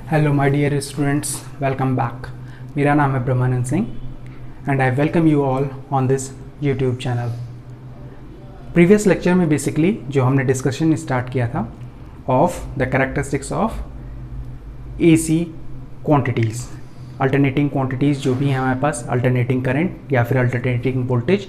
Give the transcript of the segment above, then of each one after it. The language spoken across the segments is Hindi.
Hello my dear students, welcome back. मेरा नाम है Brahmanand Singh and I welcome you all on this YouTube channel. Previous lecture में बेसिकली जो हमने डिस्कशन स्टार्ट किया था of the characteristics of AC quantities, alternating quantities जो भी हैं हमारे पास, अल्टरनेटिंग करंट या फिर अल्टरनेटिंग वोल्टेज,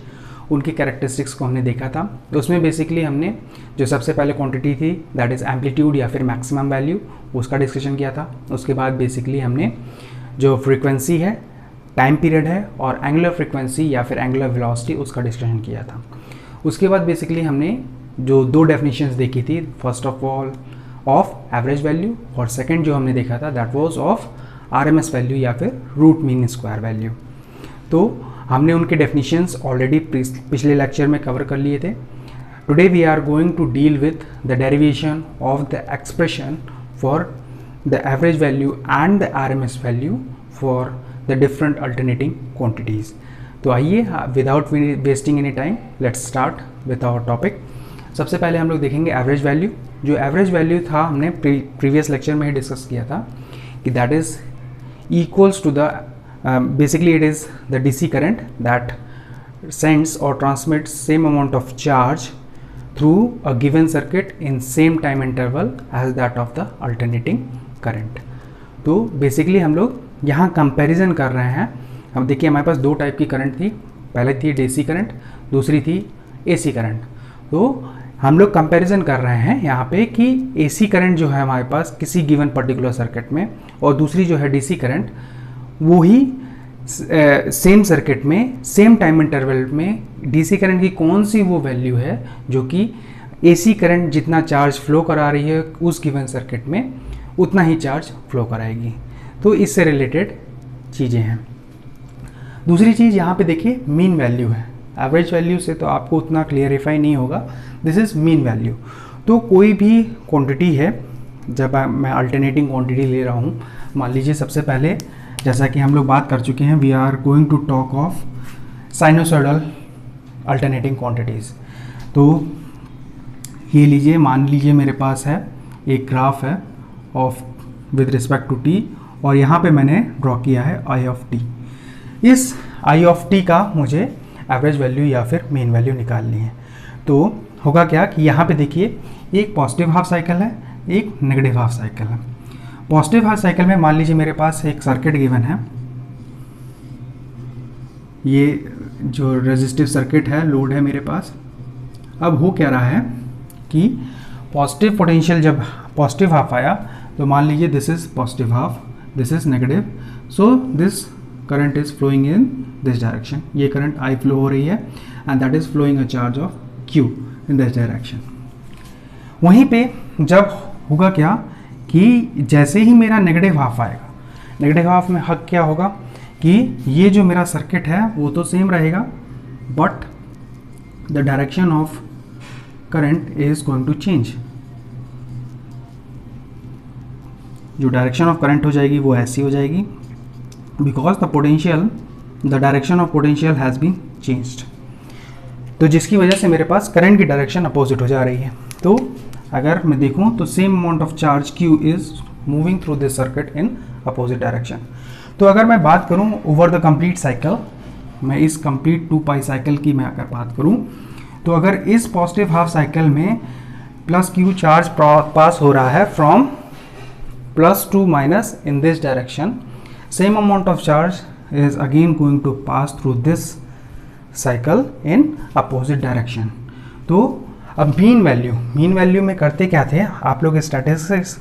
उनकी कैरेक्टरिस्टिक्स को हमने देखा था। तो उसमें बेसिकली हमने जो सबसे पहले क्वांटिटी थी दैट इज़ एम्पलीट्यूड या फिर मैक्सिमम वैल्यू, उसका डिस्कशन किया था। उसके बाद बेसिकली हमने जो फ्रीक्वेंसी है, टाइम पीरियड है और एंगुलर फ्रीक्वेंसी या फिर एंगुलर वेलोसिटी, उसका डिस्कशन किया था। उसके बाद बेसिकली हमने जो दो डेफिनेशंस देखी थी, first of all of average value और सेकंड जो हमने देखा था that was of RMS value या फिर रूट मीन स्क्वायर वैल्यू। तो हमने उनके डेफिनेशंस ऑलरेडी पिछले लेक्चर में कवर कर लिए थे। Today we are going to deal with the derivation of the expression for the average value and the RMS value for the different alternating quantities. तो आइए without wasting any time let's start with our topic. सबसे पहले हम लोग देखेंगे एवरेज वैल्यू। जो एवरेज वैल्यू था हमने प्रीवियस लेक्चर में ही डिस्कस किया था कि that is equals to the basically it is the DC current that sends or transmits same amount of charge through a given circuit in same time interval as that of the alternating current। तो बेसिकली हम लोग यहाँ कंपैरिजन कर रहे हैं। अब देखिए हमारे पास दो टाइप की करंट थी, पहले थी DC करंट, दूसरी थी AC करंट। तो हम लोग कंपैरिजन कर रहे हैं यहाँ पे कि AC करंट जो है हमारे पास किसी गिवन पर्टिकुलर सर्किट में और दूसरी जो है DC करंट वो ही सेम सर्किट में सेम टाइम इंटरवल में DC करंट की कौन सी वो वैल्यू है जो कि AC करंट जितना चार्ज फ्लो करा रही है उस गिवन सर्किट में उतना ही चार्ज फ्लो कराएगी। तो इससे रिलेटेड चीज़ें हैं। दूसरी चीज़ यहाँ पे देखिए मीन वैल्यू है। एवरेज वैल्यू से तो आपको उतना क्लियरिफाई नहीं होगा, दिस इज़ मीन वैल्यू। तो कोई भी क्वांटिटी है, जब मैं अल्टरनेटिंग क्वांटिटी ले रहा हूँ, मान लीजिए सबसे पहले जैसा कि हम लोग बात कर चुके हैं, we are going to talk of sinusoidal alternating quantities. तो ये लीजिए, मान लीजिए मेरे पास है एक ग्राफ है of with respect to T और यहाँ पे मैंने ड्रॉ किया है आई ऑफ टी। इस आई ऑफ टी का मुझे एवरेज वैल्यू या फिर मीन वैल्यू निकालनी है। तो होगा क्या कि यहाँ पे देखिए एक पॉजिटिव हाफ साइकिल है, एक नेगेटिव हाफ साइकिल है। पॉजिटिव हाफ साइकिल में मान लीजिए मेरे पास एक सर्किट गिवन है, ये जो रेजिस्टिव सर्किट है, लोड है मेरे पास। अब हो क्या रहा है कि पॉजिटिव पोटेंशियल जब पॉजिटिव हाफ आया तो मान लीजिए this is positive half, this is negative, so this current is flowing in this direction. ये करंट आई फ्लो हो रही है and that is flowing a charge of Q in this direction. वहीं पे जब होगा क्या कि जैसे ही मेरा नेगेटिव हाफ आएगा, नेगेटिव हाफ में हक क्या होगा कि ये जो मेरा सर्किट है वो तो सेम रहेगा but the direction of current is going to change. जो डायरेक्शन ऑफ करंट हो जाएगी वो ऐसी हो जाएगी because the direction of potential has been changed. तो जिसकी वजह से मेरे पास करंट की डायरेक्शन अपोजिट हो जा रही है। तो अगर मैं देखूं तो same amount of charge Q is moving through this circuit in opposite direction. तो अगर मैं बात करूं ओवर द कंप्लीट साइकिल, मैं इस कंप्लीट 2 पाई साइकिल की मैं अगर बात करूं तो अगर इस पॉजिटिव हाफ साइकिल में प्लस Q चार्ज पास हो रहा है from plus two minus in this direction, same amount of charge is again going to pass through this cycle in opposite direction। तो अब मीन वैल्यू में करते क्या थे, आप लोग स्टैटिस्टिक्स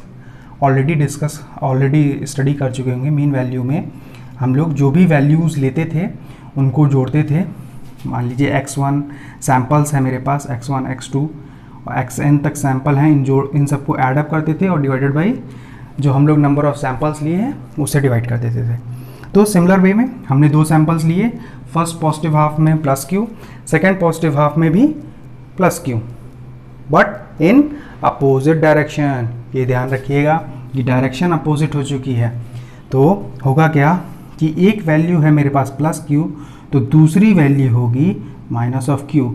ऑलरेडी स्टडी कर चुके होंगे। मीन वैल्यू में हम लोग जो भी वैल्यूज़ लेते थे उनको जोड़ते थे। मान लीजिए x1 सैम्पल्स है मेरे पास, x1 x2 और xn तक सैम्पल हैं, इन सबको एडअप करते थे और डिवाइडेड बाई जो हम लोग नंबर ऑफ सैम्पल्स लिए हैं उससे डिवाइड कर देते थे। तो सिमिलर वे में हमने 2 सैम्पल्स लिए, फर्स्ट पॉजिटिव हाफ में plus Q, second positive half में भी plus Q, but in opposite direction. ये ध्यान रखिएगा कि डायरेक्शन अपोजिट हो चुकी है। तो होगा क्या कि एक वैल्यू है मेरे पास प्लस Q तो दूसरी वैल्यू होगी माइनस ऑफ Q,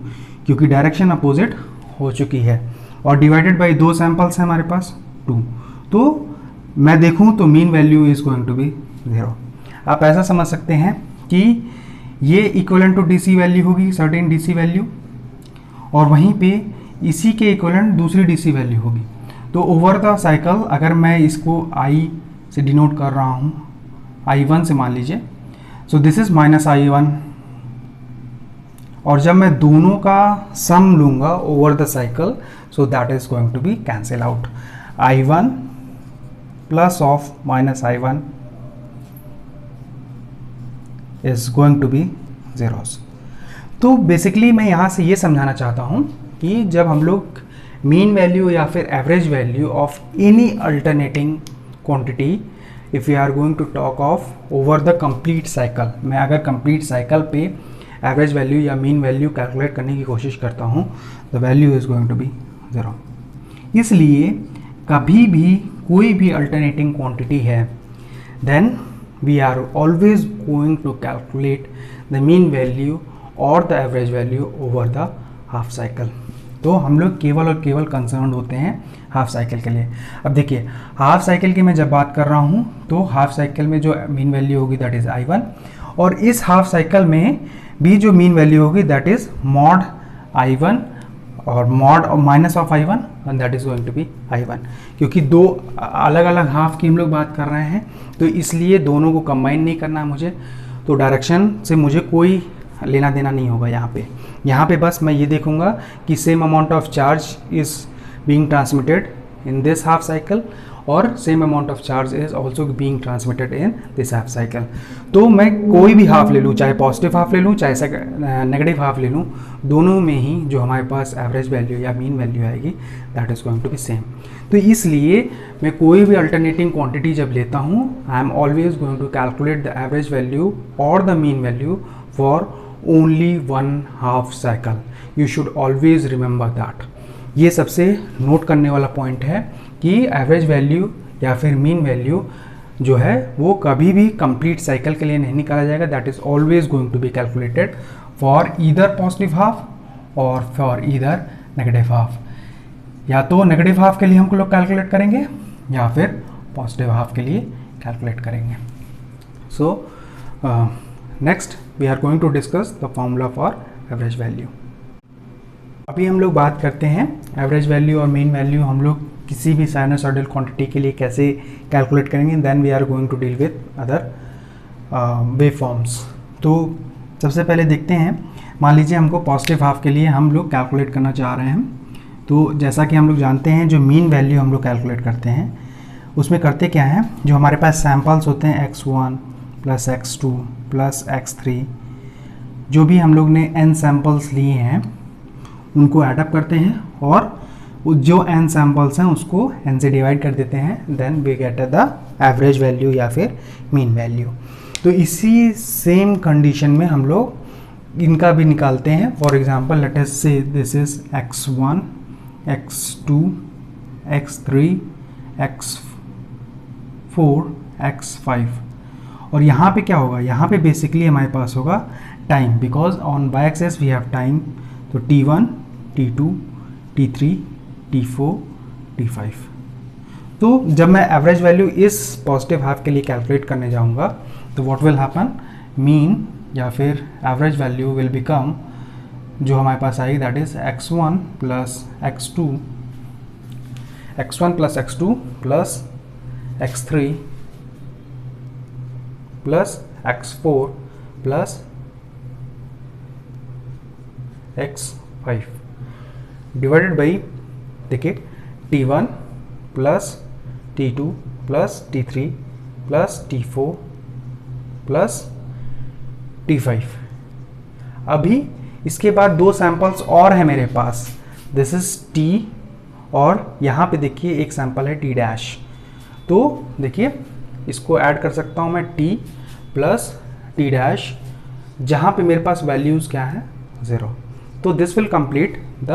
क्योंकि डायरेक्शन अपोजिट हो चुकी है। और डिवाइडेड बाई 2 सैम्पल्स हैं हमारे पास 2, तो मैं देखूं तो mean value is going to be 0। आप ऐसा समझ सकते हैं कि ये इक्वलेंट टू डीसी वैल्यू होगी, सर्टेन डीसी वैल्यू, और वहीं पे इसी के इक्वलेंट दूसरी डीसी वैल्यू होगी। तो ओवर द साइकिल अगर मैं इसको आई से डिनोट कर रहा हूँ, I1 से मान लीजिए, सो दिस इज -I1, और जब मैं दोनों का सम लूंगा over the cycle, so that is going to be cancel out. I1 plus of -I1 is going to be zeros। तो बेसिकली मैं यहाँ से ये समझाना चाहता हूँ कि जब हम लोग मीन वैल्यू या फिर average value of any alternating quantity, if we are going to talk of over the complete cycle, मैं अगर कंप्लीट साइकिल पे एवरेज वैल्यू या मीन वैल्यू कैलकुलेट करने की कोशिश करता हूँ, the value is going to be 0। इसलिए कभी भी कोई भी अल्टरनेटिंग क्वांटिटी है, then we are always going to calculate the mean value और the average value over the half cycle. तो हम लोग केवल और केवल कंसर्न होते हैं हाफ साइकिल के लिए। अब देखिए, हाफ साइकिल की मैं जब बात कर रहा हूँ तो हाफ साइकिल में जो मीन वैल्यू होगी दैट इज़ I1, और इस हाफ साइकिल में भी जो मीन वैल्यू होगी दैट इज़ मॉड I1 और mod minus of I1 and that is going to be I1। क्योंकि दो अलग अलग हाफ की हम लोग बात कर रहे हैं, तो इसलिए दोनों को कंबाइन नहीं करना है मुझे, तो डायरेक्शन से मुझे कोई लेना देना नहीं होगा। यहाँ पे बस मैं ये देखूंगा कि same amount of charge is being transmitted in this half cycle और same amount of charge is also being transmitted in this half cycle. तो मैं कोई भी हाफ ले लूँ, चाहे पॉजिटिव हाफ ले लूँ चाहे नेगेटिव हाफ ले लूँ, दोनों में ही जो हमारे पास एवरेज वैल्यू या मीन वैल्यू आएगी that is going to be same. तो इसलिए मैं कोई भी अल्टरनेटिंग क्वांटिटी जब लेता हूँ, I am always going to calculate the average value और the mean value for only one half cycle. You should always remember that. ये सबसे नोट करने वाला पॉइंट है कि एवरेज वैल्यू या फिर मीन वैल्यू जो है वो कभी भी कंप्लीट साइकिल के लिए नहीं निकाला जाएगा, that is always going to be calculated for either positive half और फॉर ईदर नेगेटिव हाफ। या तो नेगेटिव हाफ के लिए हम लोग कैलकुलेट करेंगे या फिर पॉजिटिव हाफ के लिए कैलकुलेट करेंगे। So next we are going to discuss the formula for average value. अभी हम लोग बात करते हैं एवरेज वैल्यू और मीन वैल्यू हम लोग किसी भी साइनसॉइडल क्वांटिटी के लिए कैसे कैलकुलेट करेंगे, then we are going to deal with other wave forms. तो सबसे पहले देखते हैं, मान लीजिए हमको पॉजिटिव हाफ के लिए हम लोग कैलकुलेट करना चाह रहे हैं। तो जैसा कि हम लोग जानते हैं जो मीन वैल्यू हम लोग कैलकुलेट करते हैं उसमें करते क्या है, जो हमारे पास सैम्पल्स होते हैं x1 plus x2 plus x3, जो भी हम लोग ने n सैम्पल्स लिए हैं उनको ऐडअप करते हैं और जो n सैम्पल्स हैं उसको n से डिवाइड कर देते हैं, then we get the average value या फिर मीन वैल्यू। तो इसी सेम कंडीशन में हम लोग इनका भी निकालते हैं। फॉर एग्जांपल लेट अस से this is x1 x2 x3 x4 x5, और यहाँ पे क्या होगा, यहाँ पे बेसिकली हमारे पास होगा time, because on by axis we have time. तो t1 t2 t3 t4 t5। तो जब मैं एवरेज वैल्यू इस पॉजिटिव हाफ के लिए कैलकुलेट करने जाऊंगा तो व्हाट विल हैपन, मीन या फिर एवरेज वैल्यू विल बिकम जो हमारे पास आएगी that is x1 plus x2 plus x3 plus x4 plus x5 divided by, देखिए t1 plus t2 plus t3 plus t4 plus t5। अभी इसके बाद दो सैंपल्स और हैं मेरे पास, दिस इज t और यहाँ पे देखिए एक सैंपल है t डैश। तो देखिए इसको ऐड कर सकता हूँ मैं t प्लस t डैश, जहाँ पे मेरे पास वैल्यूज़ क्या है 0। तो this will complete the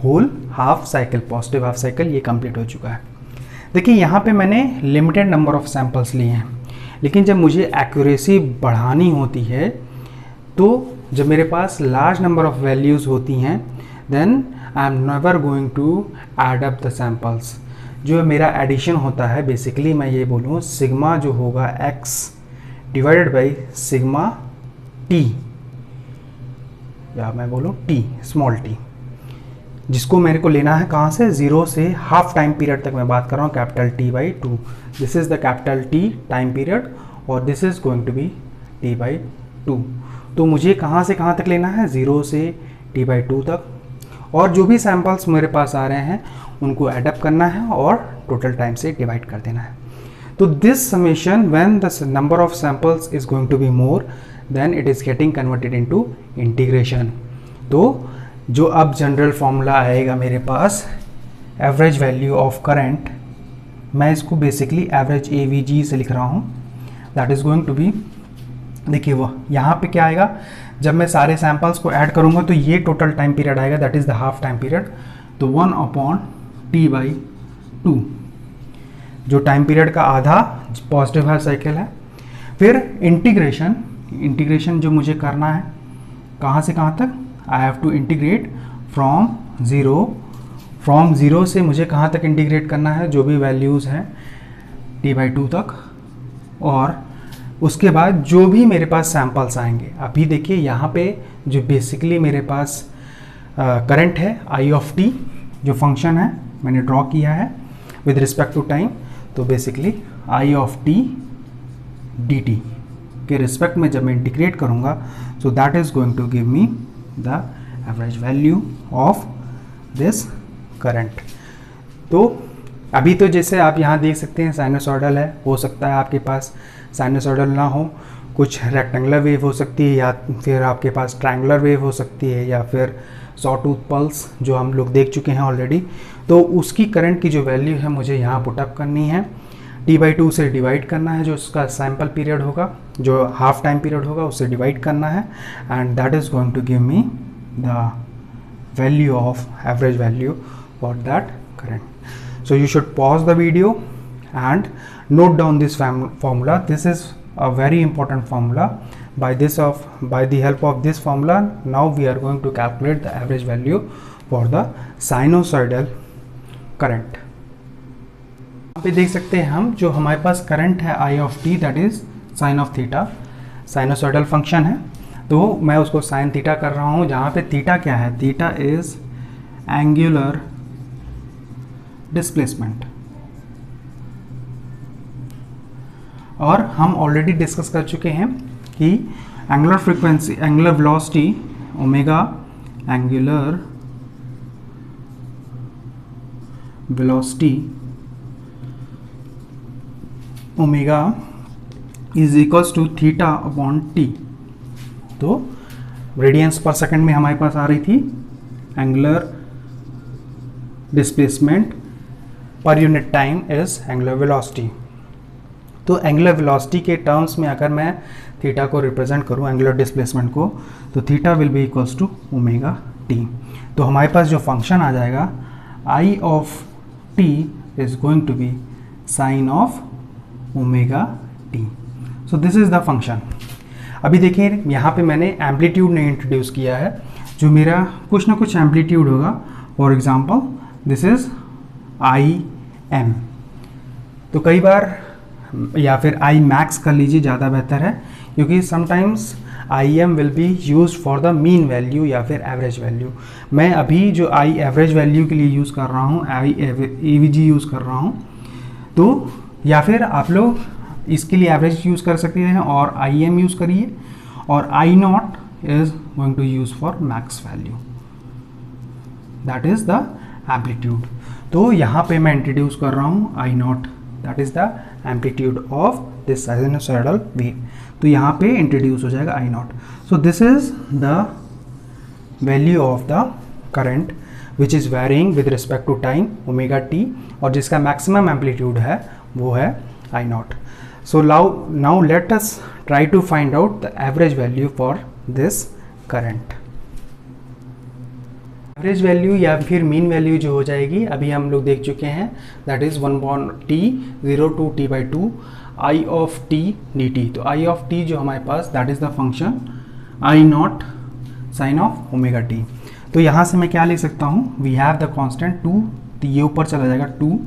whole half cycle, positive half cycle ये कंप्लीट हो चुका है। देखिए यहाँ पे मैंने लिमिटेड नंबर ऑफ सैंपल्स लिए हैं, लेकिन जब मुझे एक्यूरेसी बढ़ानी होती है तो जब मेरे पास लार्ज नंबर ऑफ वैल्यूज़ होती हैं then I am never going to add up the samples. जो मेरा एडिशन होता है बेसिकली मैं ये बोलूँ सिग्मा जो होगा x divided by sigma t, या मैं बोलूँ t स्मॉल t, जिसको मेरे को लेना है कहाँ से, 0 से हाफ टाइम पीरियड तक मैं बात कर रहा हूँ, capital T by 2। This is the capital T time period और this is going to be T by 2। तो मुझे कहाँ से कहाँ तक लेना है, 0 से T बाई 2 तक, और जो भी सैम्पल्स मेरे पास आ रहे हैं उनको एडअप करना है और टोटल टाइम से डिवाइड कर देना है। तो this summation when the number of samples is going to be more then it is getting converted into integration. तो जो अब जनरल फॉर्मूला आएगा मेरे पास एवरेज वैल्यू ऑफ करंट, मैं इसको बेसिकली एवरेज AVG से लिख रहा हूँ, that is going to be, देखिए वो यहाँ पे क्या आएगा, जब मैं सारे सैम्पल्स को ऐड करूँगा तो ये टोटल टाइम पीरियड आएगा, that is the half time period. तो 1/T बाई 2, जो टाइम पीरियड का आधा पॉजिटिव हाफ साइकिल है। फिर इंटीग्रेशन जो मुझे करना है कहाँ से कहाँ तक, I have to integrate from zero से मुझे कहाँ तक इंटीग्रेट करना है, जो भी वैल्यूज़ हैं T बाई 2 तक, और उसके बाद जो भी मेरे पास सैम्पल्स आएंगे। अभी देखिए यहाँ पे जो बेसिकली मेरे पास करंट है I ऑफ t, जो फंक्शन है मैंने ड्रॉ किया है विद रिस्पेक्ट टू टाइम, तो basically I of t dt के रिस्पेक्ट में जब मैं इंटीग्रेट करूँगा so that is going to give me the average value of this current. तो अभी तो जैसे आप यहाँ देख सकते हैं साइनोसॉइडल है, हो सकता है आपके पास साइनोसॉइडल ना हो, कुछ रेक्टेंगुलर वेव हो सकती है, या फिर आपके पास ट्रायंगुलर वेव हो सकती है, या फिर सॉ टूथ पल्स जो हम लोग देख चुके हैं ऑलरेडी। तो उसकी करंट की जो वैल्यू है मुझे यहाँ पुटअप करनी है, T बाई 2 से डिवाइड करना है, जो उसका सैम्पल पीरियड होगा, जो हाफ टाइम पीरियड होगा उससे डिवाइड करना है, and that is going to give me the value of average value for that current. So you should pause the video and note down this formula. This is a very important formula. By the help of this formula, now we are going to calculate the average value for the sinusoidal current. यहाँ पे देख सकते हैं हम, जो हमारे पास करंट है I of t, that is sin of theta, sinusoidal function है, तो मैं उसको sin थीटा कर रहा हूँ, जहाँ पे थीटा क्या है, थीटा इज एंगुलर डिस्प्लेसमेंट। और हम ऑलरेडी डिस्कस कर चुके हैं कि angular frequency, angular velocity omega, angular velocity omega is equals to theta upon t. तो रेडियंस पर सेकंड में हमारे पास आ रही थी angular displacement per unit time is angular velocity. तो एंगुलर वेलोसिटी के टर्म्स में अगर मैं थीटा को रिप्रेजेंट करूं, एंगुलर डिस्प्लेसमेंट को, तो theta will be equals to omega t. तो हमारे पास जो फंक्शन आ जाएगा I of t is going to be sine of omega t. So this is the function. अभी देखिए यहाँ पे मैंने एम्पलीट्यूड ने इंट्रोड्यूस किया है, जो मेरा कुछ ना कुछ एम्पलीट्यूड होगा। For example this is IM, तो कई बार, या फिर I मैक्स कर लीजिए, ज़्यादा बेहतर है, क्योंकि sometimes IM will be use for the mean value या फिर एवरेज वैल्यू। मैं अभी जो I एवरेज वैल्यू के लिए यूज़ कर रहा हूँ, I AVG यूज़ कर रहा हूँ, तो या फिर आप लोग इसके लिए एवरेज यूज़ कर सकते हैं और IM यूज़ करिए, और I0 is going to use for max value, that is the amplitude. तो यहाँ पे मैं इंट्रोड्यूस कर रहा हूँ I0, that is the amplitude of this sinusoidal wave. तो यहाँ पे इंट्रोड्यूस हो जाएगा I0। So this is the value of the current which is varying with respect to time omega t, और जिसका मैक्सिमम एम्पलीट्यूड है वो है I0। So now let us try to find out the average value for this current. Average value या फिर मीन वैल्यू जो हो जाएगी, अभी हम लोग देख चुके हैं, that is 1/t 0 to t by 2 I of t dt। तो I ऑफ t जो हमारे पास, that is the function I0 sine of omega t। तो यहाँ से मैं क्या लिख सकता हूँ, वी हैव द कांस्टेंट 2, तो ये ऊपर चला जाएगा 2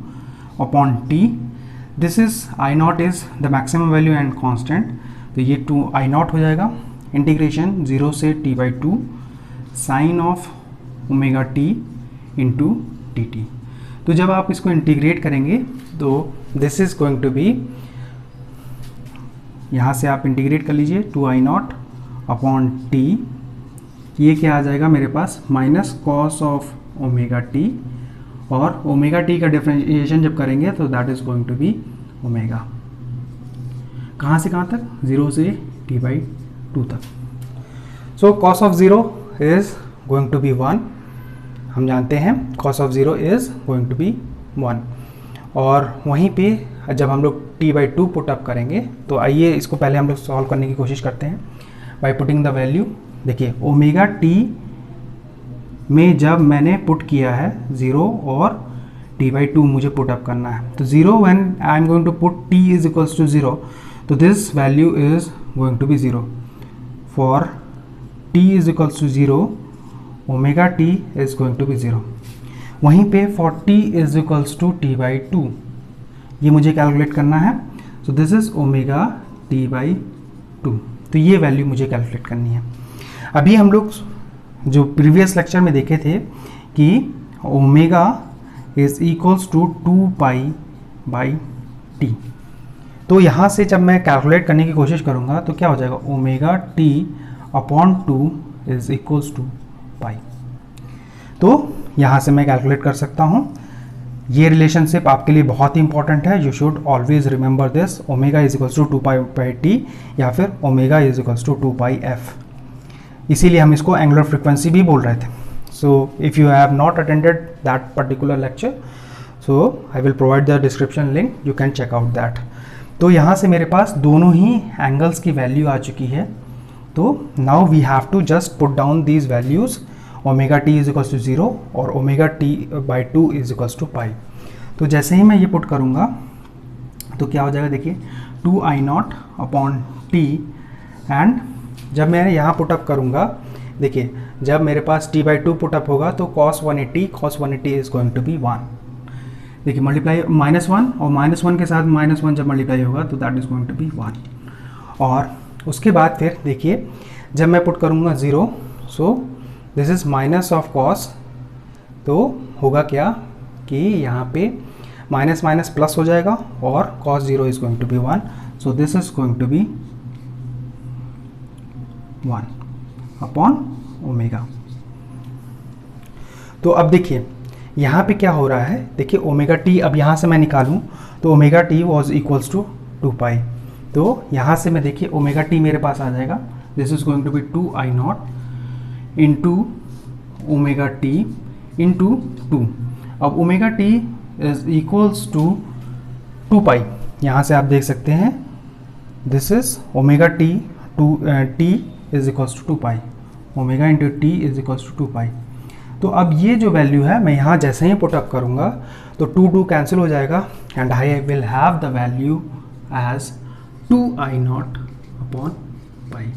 upon T, this is I not is the maximum value and constant, तो ये 2 आई नॉट हो जाएगा, इंटीग्रेशन 0 से t by 2 sine of omega t into d t. तो जब आप इसको इंटीग्रेट करेंगे तो this is going to be, यहाँ से आप इंटीग्रेट कर लीजिए 2 आई नॉट अपॉन टी, ये क्या आ जाएगा मेरे पास minus cos of omega t, और ओमेगा टी का डिफरेंशिएशन जब करेंगे तो that is going to be omega, कहाँ से कहाँ तक, 0 से t बाई 2 तक। So cos of 0 is going to be 1, हम जानते हैं cos of 0 is going to be 1, और वहीं पे जब हम लोग t बाई 2 पुट अप करेंगे तो आइए इसको पहले हम लोग सॉल्व करने की कोशिश करते हैं बाई पुटिंग द वैल्यू। देखिए ओमेगा टी में जब मैंने पुट किया है 0 और t बाई 2 मुझे पुट अप करना है, तो 0 when I am going to put t is equals to 0, तो this value is going to be 0, for t is equals to 0 omega t is going to be 0। वहीं पे for t is equals to t by 2 ये मुझे कैलकुलेट करना है, so this is omega t by 2, तो ये वैल्यू मुझे कैलकुलेट करनी है। अभी हम लोग जो प्रीवियस लेक्चर में देखे थे कि omega is equals to 2 pi by t, तो यहाँ से जब मैं कैलकुलेट करने की कोशिश करूँगा तो क्या हो जाएगा, omega t upon 2 is equals to pi. तो यहाँ से मैं कैलकुलेट कर सकता हूँ, ये रिलेशनशिप आपके लिए बहुत ही इंपॉर्टेंट है, you should always remember this, omega is equals to 2 pi by t या फिर omega is equals to 2 pi f, इसीलिए हम इसको एंगुलर फ्रीक्वेंसी भी बोल रहे थे। So if you have not attended that particular lecture, so I will provide the description link, you can check out that. तो यहाँ से मेरे पास दोनों ही एंगल्स की वैल्यू आ चुकी है, तो now we have to just put down these values, omega t is equals to 0 और omega t by 2 is equals to pi. तो जैसे ही मैं ये पुट करूँगा तो क्या हो जाएगा, देखिए 2 I naught upon T, and जब मैं यहाँ पुटअप करूँगा, देखिए जब मेरे पास t बाई 2 पुटअप होगा तो cos 180 is going to be 1, देखिए मल्टीप्लाई -1 और -1 के साथ -1 जब मल्टीप्लाई होगा तो that is going to be 1, और उसके बाद फिर देखिए जब मैं पुट करूँगा 0, सो this is minus of cos, तो होगा क्या कि यहाँ पे माइनस माइनस प्लस हो जाएगा और cos 0 is going to be 1, so this is going to be 1 upon omega. तो अब देखिए यहाँ पे क्या हो रहा है, देखिए ओमेगा टी अब यहाँ से मैं निकालूँ तो omega t was equals to 2 pi, तो यहाँ से मैं देखिए ओमेगा टी मेरे पास आ जाएगा, this is going to be 2 I naught into omega t into 2। अब omega t is equals to 2 pi, यहाँ से आप देख सकते हैं this is omega t t is equals to 2 pi, omega into t is equals to 2 pi. तो अब ये जो वैल्यू है मैं यहाँ जैसे ही पुट अप करूँगा तो 2 कैंसिल हो जाएगा and I will have the value as 2 I naught upon pi.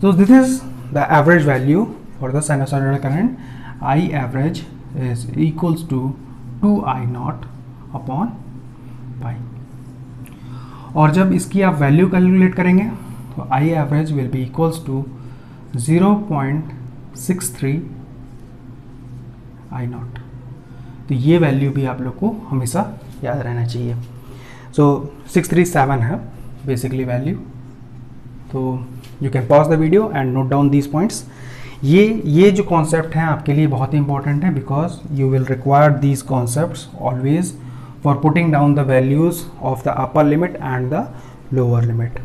So this is the average value for the sinusoidal current. I average is equals to 2 I naught upon pi. और जब इसकी आप वैल्यू कैलकुलेट करेंगे तो I average will be equals to 0.63 I naught. तो ये वैल्यू भी आप लोग को हमेशा याद रहना चाहिए। So 637 है बेसिकली वैल्यू। तो you can pause the video and note down these points. ये जो कॉन्सेप्ट हैं आपके लिए बहुत ही इंपॉर्टेंट है because you will require these concepts always for putting down the values of the upper limit and the lower limit.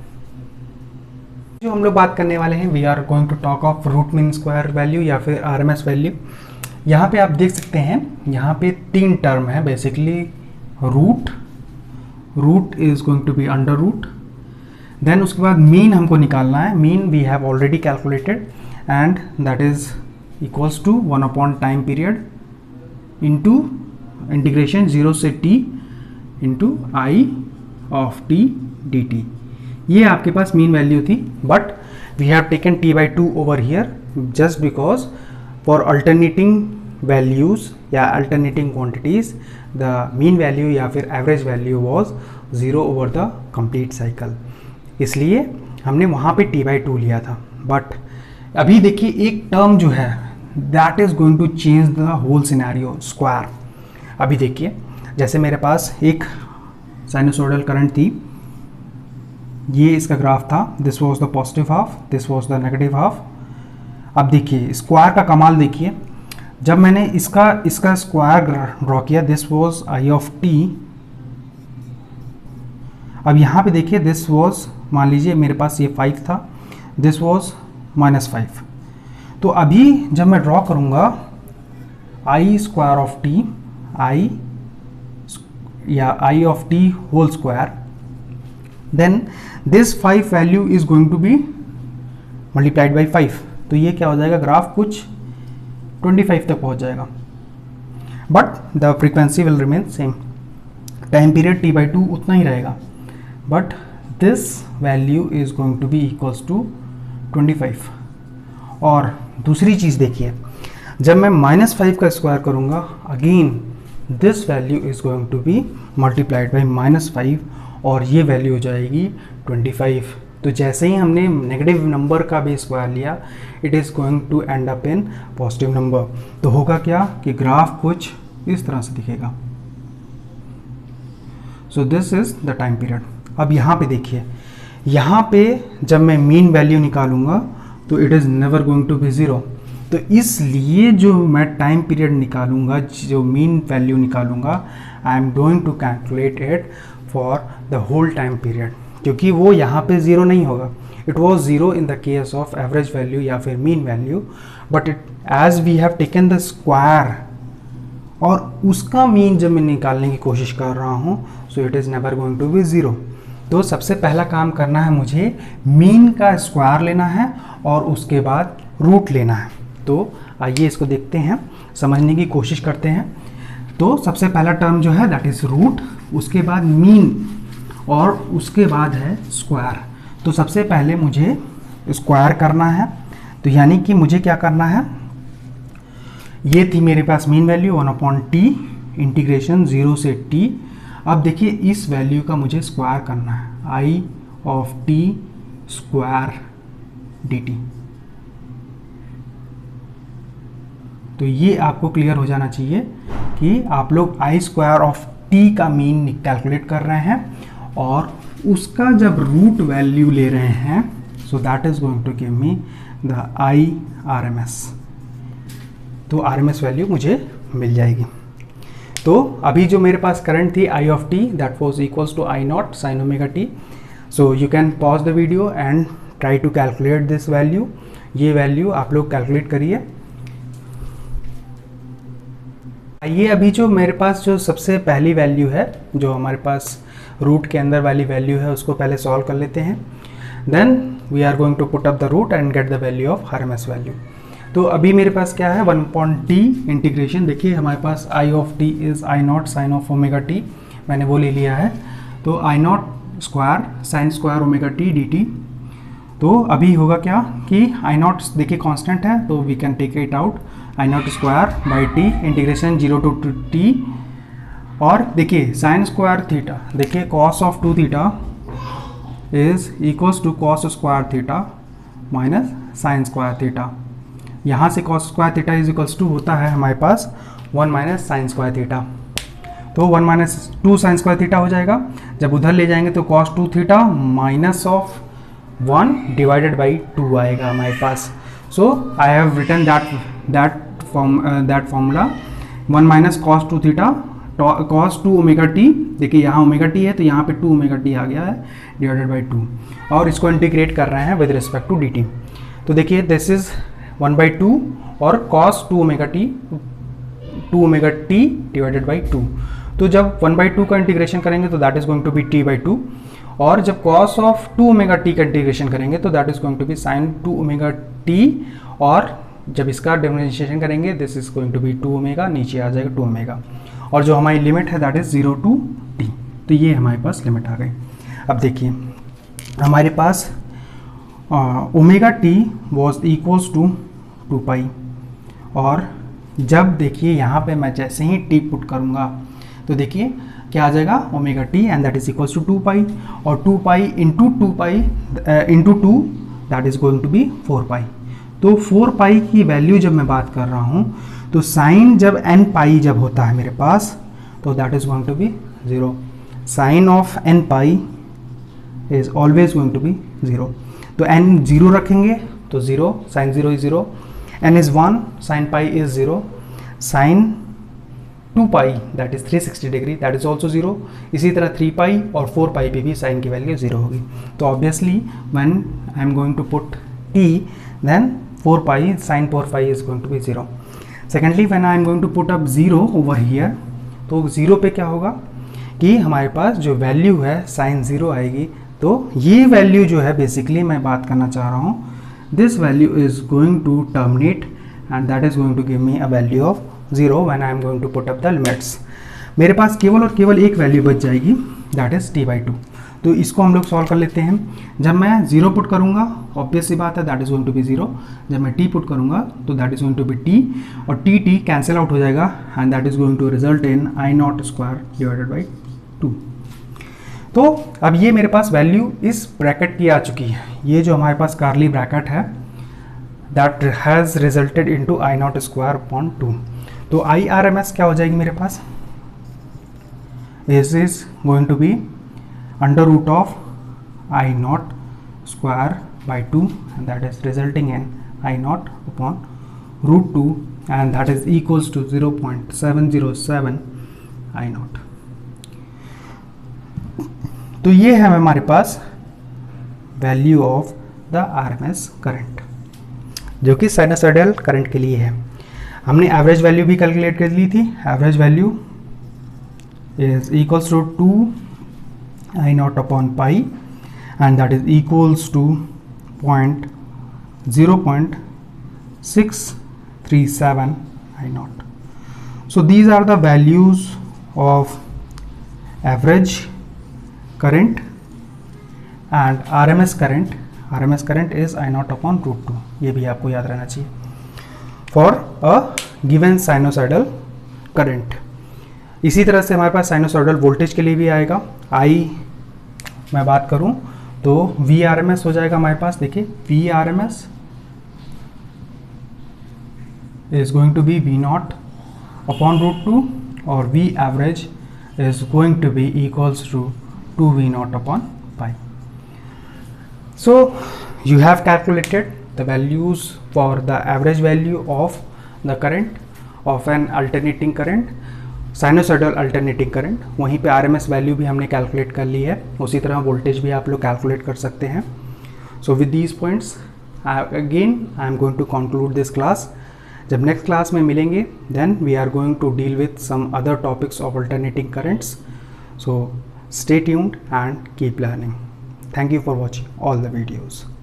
जो हम लोग बात करने वाले हैं we are going to talk of root mean square value या फिर आरएमएस वैल्यू। यहाँ पे आप देख सकते हैं यहाँ पे 3 टर्म है basically root is going to be under root, then उसके बाद मीन हमको निकालना है। Mean we have already calculated and that is equals to 1 upon time period into integration 0 से t into I of t dt। ये आपके पास मीन वैल्यू थी but we have taken t by 2 over here just because for alternating values या alternating quantities the mean value या फिर average value was 0 over the complete cycle, इसलिए हमने वहाँ पे t/2 लिया था। बट अभी देखिए एक टर्म जो है that is going to change the whole scenario, square. अभी देखिए जैसे मेरे पास एक साइनसोइडल करंट थी, ये इसका ग्राफ था, this was the positive half, this was the negative half. अब देखिए स्क्वायर का कमाल देखिए, जब मैंने इसका स्क्वायर ड्रॉ किया, this was I of T. अब यहाँ पे देखिए दिस वाज, मान लीजिए मेरे पास ये 5 था, दिस वाज -5। तो अभी जब मैं ड्रॉ करूँगा I square of t, I of t whole square, then this 5 value is going to be multiplied by 5। तो ये क्या हो जाएगा, ग्राफ कुछ 25 तक पहुंच जाएगा, but the frequency will remain same, time period t/2 उतना ही रहेगा, but this value is going to be equals to 25। और दूसरी चीज़ देखिए, जब मैं -5 का स्क्वायर करूँगा, again this value is going to be multiplied by -5 और ये वैल्यू हो जाएगी 25। तो जैसे ही हमने नेगेटिव नंबर का भी स्क्वायर लिया, it is going to end up in positive number. तो होगा क्या कि ग्राफ कुछ इस तरह से दिखेगा। सो this is the time period. अब यहाँ पे देखिए, यहाँ पे जब मैं मीन वैल्यू निकालूंगा तो it is never going to be 0। तो इसलिए जो मैं टाइम पीरियड निकालूंगा, जो मीन वैल्यू निकालूंगा, I am going to calculate it for the whole time period, क्योंकि वो यहाँ पे 0 नहीं होगा। It was 0 in the case of average value या फिर mean value, but it as we have taken the square और उसका मीन जब मैं निकालने की कोशिश कर रहा हूँ, so it is never going to be 0। तो सबसे पहला काम करना है मुझे मीन का स्क्वायर लेना है और उसके बाद रूट लेना है। तो आइए इसको देखते हैं, समझने की कोशिश करते हैं। तो सबसे पहला टर्म जो है दैट इज़ रूट, उसके बाद मीन और उसके बाद है स्क्वायर। तो सबसे पहले मुझे स्क्वायर करना है, तो यानी कि मुझे क्या करना है, ये थी मेरे पास मीन वैल्यू 1/t इंटीग्रेशन 0 से t। अब देखिए इस वैल्यू का मुझे स्क्वायर करना है, आई ऑफ टी स्क्वायर dt। तो ये आपको क्लियर हो जाना चाहिए कि आप लोग आई स्क्वायर ऑफ टी का मीन कैलकुलेट कर रहे हैं और उसका जब रूट वैल्यू ले रहे हैं, so that is going to give me the I RMS। तो RMS वैल्यू मुझे मिल जाएगी। तो अभी जो मेरे पास करंट थी I of t, that was equals to I0 sin omega t. So you can pause the video and try to calculate this value. ये वैल्यू आप लोग कैलकुलेट करिए। आइए अभी जो मेरे पास जो सबसे पहली वैल्यू है, जो हमारे पास रूट के अंदर वाली वैल्यू है, उसको पहले सॉल्व कर लेते हैं। Then we are going to put up the root and get the value of RMS value. तो अभी मेरे पास क्या है, 1/t इंटीग्रेशन, देखिए हमारे पास I of t is I0 sine of omega t, मैंने वो ले लिया है। तो I0 square sine square omega t dt। तो अभी होगा क्या कि I0 देखिए कांस्टेंट है, तो we can take it out, I0 square by t integration 0 to t। और देखिए साइन स्क्वायर थीटा, देखिए cos of 2 theta is equals to cos square theta minus sine square theta. यहाँ से cos square theta is equals to होता है हमारे पास 1 माइनस साइन स्क्वायर थीटा। तो 1 माइनस 2 साइन स्क्वायर थीटा हो जाएगा। जब उधर ले जाएंगे तो cos 2 theta minus of 1 divided by 2 आएगा हमारे पास। So I have written that formula 1 minus cos 2 theta cos 2 omega t, देखिए यहाँ ओमेगा टी है तो यहाँ पे 2 ओमेगा टी आ गया है डिवाइडेड बाई 2, और इसको इंटीग्रेट कर रहे हैं विद रिस्पेक्ट टू dt। तो देखिए दिस इज 1/2 और cos 2 omega t divided by 2। तो जब 1/2 का इंटीग्रेशन करेंगे तो that is going to be t/2, और जब cos ऑफ 2 ओमेगा टी का इंटीग्रेशन करेंगे तो that is going to be sin 2 omega t, और जब इसका डिफरेंशिएशन करेंगे this is going to be 2 omega, नीचे आ जाएगा 2 ओमेगा, और जो हमारी लिमिट है दैट इज 0 to t। तो ये हमारे पास लिमिट आ गई। अब देखिए हमारे पास omega t was equals to 2 pi, और जब देखिए यहाँ पे मैं जैसे ही टी पुट करूँगा तो देखिए क्या आ जाएगा, omega t and that is equals to 2 pi, और 2 pi into 2 pi into 2 that is going to be 4 pi. तो 4 पाई की वैल्यू जब मैं बात कर रहा हूँ तो साइन जब n पाई जब होता है मेरे पास तो that is going to be 0। Sine of n pi is always going to be 0। तो n 0 रखेंगे तो 0, sine 0 is 0, n is 1, sine pi is 0, sine 2 pi that is 360 degree that is also 0। इसी तरह 3 पाई और 4 पाई पे भी साइन की वैल्यू 0 होगी। तो obviously when I am going to put t then 4 pi sin 4 pi is going to be 0. Secondly when I am going to put up 0 over here तो 0 पे क्या होगा कि हमारे पास जो वैल्यू है साइन 0 आएगी। तो ये वैल्यू जो है बेसिकली मैं बात करना चाह रहा हूँ, this value is going to terminate and that is going to give me a value of 0 when I am going to put up the limits. मेरे पास केवल और केवल एक वैल्यू बच जाएगी दैट इज t/2। तो इसको हम लोग सॉल्व कर लेते हैं। जब मैं 0 पुट करूंगा ऑब्वियस सी बात है that is going to be 0। जब मैं t पुट करूंगा तो that is going to be t, और t कैंसिल आउट हो जाएगा and that is going to result in I0 square divided by 2। तो अब ये मेरे पास वैल्यू इस ब्रैकेट की आ चुकी है। ये जो हमारे पास कार्ली ब्रैकेट है that has resulted into I0 square upon 2। तो IRMS क्या हो जाएगी मेरे पास, this is going to be under root of I0 square by 2 and that is resulting in I0 upon root 2 and that is equals to 0.707 I0। तो ये है हमारे पास value of the RMS current जो कि साइनसॉइडल करंट के लिए है। हमने एवरेज वैल्यू भी कैलकुलेट कर ली थी। Average value is equals to 2 I0 upon pi and that is equals to 0.637 I0. So these are the values of average current and RMS current. RMS current is I0 upon root 2. ये भी आपको याद रहना चाहिए for a given sinusoidal current. इसी तरह से हमारे पास साइनोसॉइडल वोल्टेज के लिए भी आएगा। I मैं बात करूं तो VRMS हो जाएगा हमारे पास। देखिए VRMS is going to be V0 upon root 2 और V average is going to be equals to 2V0 upon pi. So you have calculated the values for the average value of the current of an alternating current, sinusoidal alternating current. वहीं पे आरएमएस वैल्यू भी हमने कैलकुलेट कर ली है। उसी तरह वोल्टेज भी आप लोग कैलकुलेट कर सकते हैं। So with these points again I am going to conclude this class. जब नेक्स्ट क्लास में मिलेंगे then we are going to deal with some other topics of alternating currents. So stay tuned and keep learning. Thank you for watching all the videos.